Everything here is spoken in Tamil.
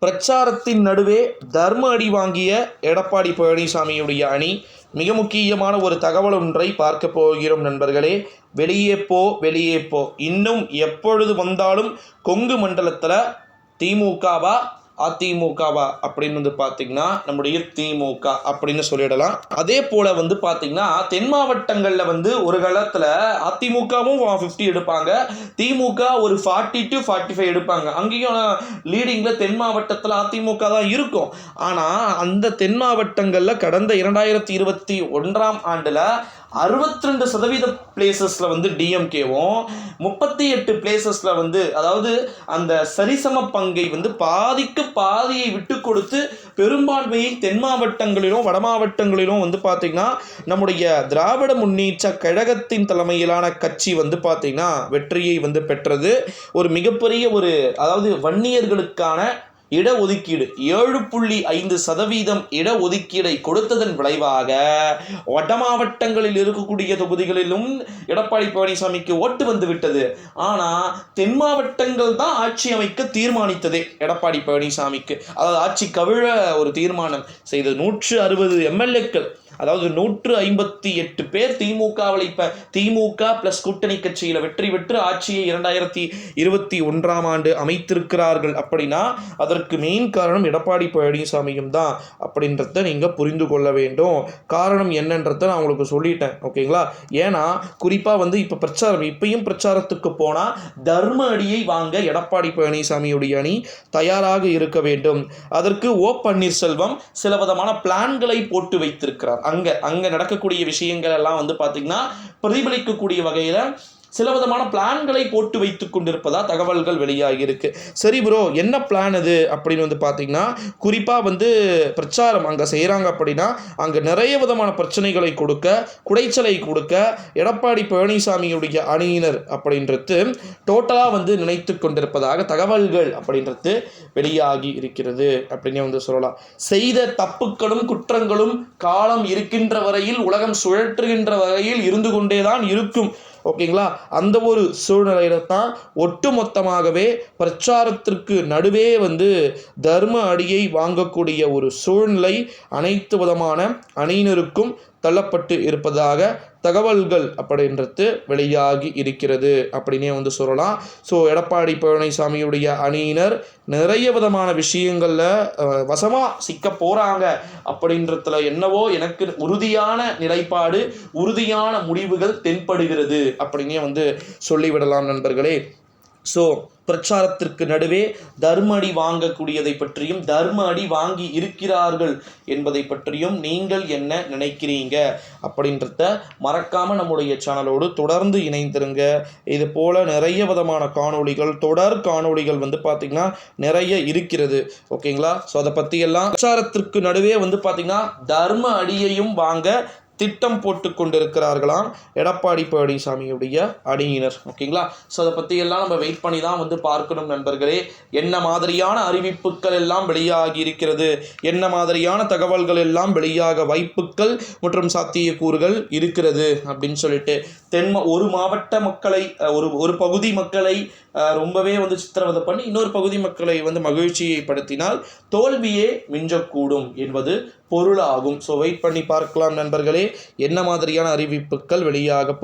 பிரச்சாரத்தின் நடுவே தர்ம அடி வாங்கிய எடப்பாடி பழனிசாமியுடைய அணி மிக முக்கியமான ஒரு தகவல் ஒன்றை பார்க்க போகிறோம் நண்பர்களே. வெளியே போ வெளியே போ, இன்னும் எப்பொழுது வந்தாலும் கொங்கு மண்டலத்தில் திமுகவா அதிமுகவா அப்படின்னு பார்த்தீங்கன்னா நம்முடைய திமுக அப்படின்னு சொல்லிடலாம். அதே போல் பார்த்தீங்கன்னா தென் மாவட்டங்களில் ஒரு காலத்தில் அதிமுகவும் 50 எடுப்பாங்க, திமுக ஒரு 40 to 45 எடுப்பாங்க. அங்கேயும் லீடிங்கில் தென் மாவட்டத்தில் அதிமுக தான் இருக்கும். ஆனால் அந்த தென் மாவட்டங்களில் கடந்த 2021ஆம் ஆண்டில் 62% பிளேசஸில் டிஎம்கேவும் 38 பிளேசஸில் அதாவது அந்த சரிசம பங்கை பாதிக்கு பாதியை விட்டு கொடுத்து பெரும்பான்மையை தென் மாவட்டங்களிலும் வட மாவட்டங்களிலும் பார்த்தீங்கன்னா நம்முடைய திராவிட முன்னேற்ற கழகத்தின் தலைமையிலான கட்சி பார்த்தீங்கன்னா வெற்றியை பெற்றது. ஒரு மிகப்பெரிய அதாவது வன்னியர்களுக்கான இடஒதுக்கீடு 7.5% இடஒதுக்கீடை கொடுத்ததன் விளைவாக வட மாவட்டங்களில் இருக்கக்கூடிய தொகுதிகளிலும் எடப்பாடி பழனிசாமிக்கு ஓட்டு வந்துவிட்டது. ஆனால் தென் மாவட்டங்கள் தான் ஆட்சி அமைக்க தீர்மானித்ததே எடப்பாடி பழனிசாமிக்கு. அதாவது ஆட்சி கவிழ ஒரு தீர்மானம் செய்தது. 160 எம்எல்ஏக்கள், அதாவது 158 பேர் திமுகவில் இப்போ திமுக பிளஸ் கூட்டணி கட்சியில் வெற்றி பெற்று ஆட்சியை 2021ஆம் ஆண்டு அமைத்திருக்கிறார்கள். அப்படின்னா அதற்கு மெயின் காரணம் எடப்பாடி பழனிசாமியும் தான் அப்படின்றத நீங்கள் புரிந்து கொள்ள வேண்டும். காரணம் என்னன்றதை நான் உங்களுக்கு சொல்லிட்டேன், ஓகேங்களா? ஏன்னா குறிப்பாக இப்போ பிரச்சாரம், இப்பயும் பிரச்சாரத்துக்கு போனால் தர்ம அடியை வாங்க எடப்பாடி பழனிசாமியுடைய அணி தயாராக இருக்க வேண்டும். அதற்கு ஓ பன்னீர்செல்வம் சில விதமான பிளான்களை போட்டு வைத்திருக்கிறார். அங்கே நடக்கக்கூடிய விஷயங்கள் எல்லாம் பார்த்தீங்கன்னா பிரதிபலிக்கக்கூடிய வகையில் சில விதமான பிளான்களை போட்டு வைத்துக் கொண்டிருப்பதா தகவல்கள் வெளியாகி இருக்கு. சரி ப்ரோ, என்ன பிளான் அது அப்படின்னு பார்த்தீங்கன்னா குறிப்பாக பிரச்சாரம் அங்கே செய்கிறாங்க அப்படின்னா அங்கே நிறைய விதமான பிரச்சனைகளை கொடுக்க, குடைச்சலை கொடுக்க எடப்பாடி பழனிசாமியுடைய அணியினர் அப்படின்றது டோட்டலாக நினைத்து கொண்டிருப்பதாக தகவல்கள் அப்படின்றது வெளியாகி இருக்கிறது அப்படின்னு சொல்லலாம். செய்த தப்புக்களும் குற்றங்களும் காலம் இருக்கின்ற வரையில், உலகம் சுழற்றுகின்ற வகையில் இருந்து கொண்டே தான் இருக்கும், ஓகேங்களா? அந்த ஒரு சூழ்நிலையில தான் ஒட்டுமொத்தமாகவே பிரச்சாரத்திற்கு நடுவே தர்ம அடியை வாங்கக்கூடிய ஒரு சூழ்நிலை அனைத்து விதமான அணியினருக்கும் தள்ளப்பட்டு இருப்பதாக தகவல்கள் அப்படின்றது வெளியாகி இருக்கிறது அப்படின்னே சொல்லலாம். ஸோ எடப்பாடி பழனிசாமியுடைய அணியினர் நிறைய விதமான விஷயங்களில் வசமாக சிக்க போகிறாங்க அப்படின்றதுல என்னவோ எனக்கு உறுதியான நிலைப்பாடு, உறுதியான முடிவுகள் தென்படுகிறது அப்படின்னே சொல்லிவிடலாம் நண்பர்களே. ஸோ பிரச்சாரத்திற்கு நடுவே தர்ம அடி வாங்கக்கூடியதை பற்றியும் தர்ம அடி வாங்கி இருக்கிறார்கள் என்பதை பற்றியும் நீங்கள் என்ன நினைக்கிறீங்க அப்படின்றத மறக்காமல் நம்முடைய சேனலோடு தொடர்ந்து இணைந்திருங்க. இது போல் நிறைய விதமான காணொளிகள், தொடர் காணொளிகள் பார்த்திங்கன்னா நிறைய இருக்கிறது, ஓகேங்களா? ஸோ அதை பற்றியெல்லாம் பிரச்சாரத்திற்கு நடுவே பார்த்திங்கன்னா தர்ம அடியையும் வாங்க திட்டம் போட்டு கொண்டிருக்கிறார்களாம் எடப்பாடி பழனிசாமியுடைய அணியினர், ஓகேங்களா? ஸோ அதை பற்றி எல்லாம் நம்ம வெயிட் பண்ணி தான் பார்க்கணும் நண்பர்களே. என்ன மாதிரியான அறிவிப்புகள் எல்லாம் வெளியாகி இருக்கிறது, என்ன மாதிரியான தகவல்கள் எல்லாம் வெளியாக வாய்ப்புகள் மற்றும் சாத்தியக்கூறுகள் இருக்கிறது அப்படின்னு சொல்லிட்டு ஒரு மாவட்ட மக்களை, ஒரு பகுதி மக்களை ரொம்பவே சித்திரவதை பண்ணி இன்னொரு பகுதி மக்களை மகிழ்ச்சியை படுத்தினால் தோல்வியே மிஞ்சக்கூடும் என்பது பொருளாகும். ஸோ வெயிட் பண்ணி பார்க்கலாம் நண்பர்களே, என்ன மாதிரியான அறிவிப்புகள் வெளியாக